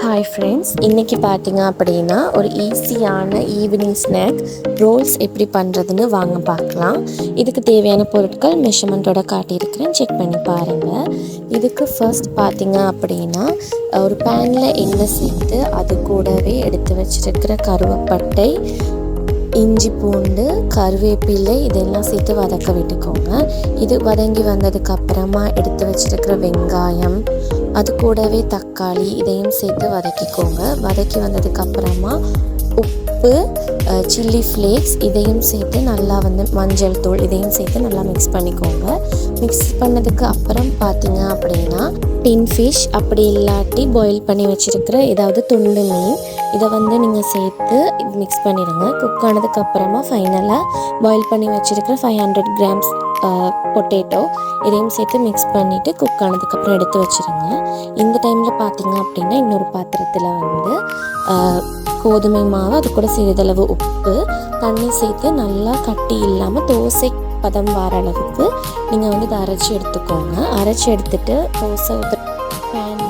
Hi friends, இன்றைக்கி பார்த்தீங்க அப்படின்னா ஒரு ஈஸியான ஈவினிங் ஸ்நாக் ரோல்ஸ் எப்படி பண்ணுறதுன்னு வாங்க பார்க்கலாம். இதுக்கு தேவையான பொருட்கள் மெஷர்மெண்ட்டோட காட்டியிருக்கிறேன், செக் பண்ணி பாருங்கள். இதுக்கு ஃபர்ஸ்ட் பார்த்தீங்க அப்படின்னா ஒரு பேனில் எண்ணெய் சேர்த்து அது கூடவே எடுத்து வச்சிருக்கிற கருவேப்பட்டை, இஞ்சி பூண்டு, கருவேப்பிலை இதெல்லாம் சேர்த்து வதக்க விட்டுக்கோங்க. இது வதங்கி வந்ததுக்கப்புறமா எடுத்து வச்சிருக்கிற வெங்காயம், அது கூடவே தக்காளி இதையும் சேர்த்து வதக்கிக்கோங்க. வதக்கி வந்ததுக்கப்புறமா உப்பு, சில்லி ஃப்ளேக்ஸ் இதையும் சேர்த்து நல்லா மஞ்சள் தூள் இதையும் சேர்த்து நல்லா மிக்ஸ் பண்ணிக்கோங்க. மிக்ஸ் பண்ணதுக்கு அப்புறம் பார்த்தீங்க அப்படின்னா டின் ஃபிஷ் அப்படி இல்லாட்டி பாயில் பண்ணி வச்சுருக்கிற ஏதாவது துண்டு மீன் இதை நீங்கள் சேர்த்து மிக்ஸ் பண்ணிடுங்க. குக் ஆனதுக்கப்புறமா ஃபைனலாக பாயில் பண்ணி வச்சுருக்கிற 500 கிராம்ஸ் பொட்டேட்டோ இதையும் சேர்த்து மிக்ஸ் பண்ணிவிட்டு குக் ஆனதுக்கப்புறம் எடுத்து வச்சுருங்க. இந்த டைமில் பார்த்தீங்க அப்படின்னா இன்னொரு பாத்திரத்தில் கோதுமை மாவு, அது கூட சிறிதளவு உப்பு, தண்ணி சேர்த்து நல்லா கட்டி இல்லாமல் தோசை பதம் வர அளவுக்கு நீங்கள் இதை அரைச்சி எடுத்துக்கோங்க. அரைச்சி எடுத்துகிட்டு தோசை பேன்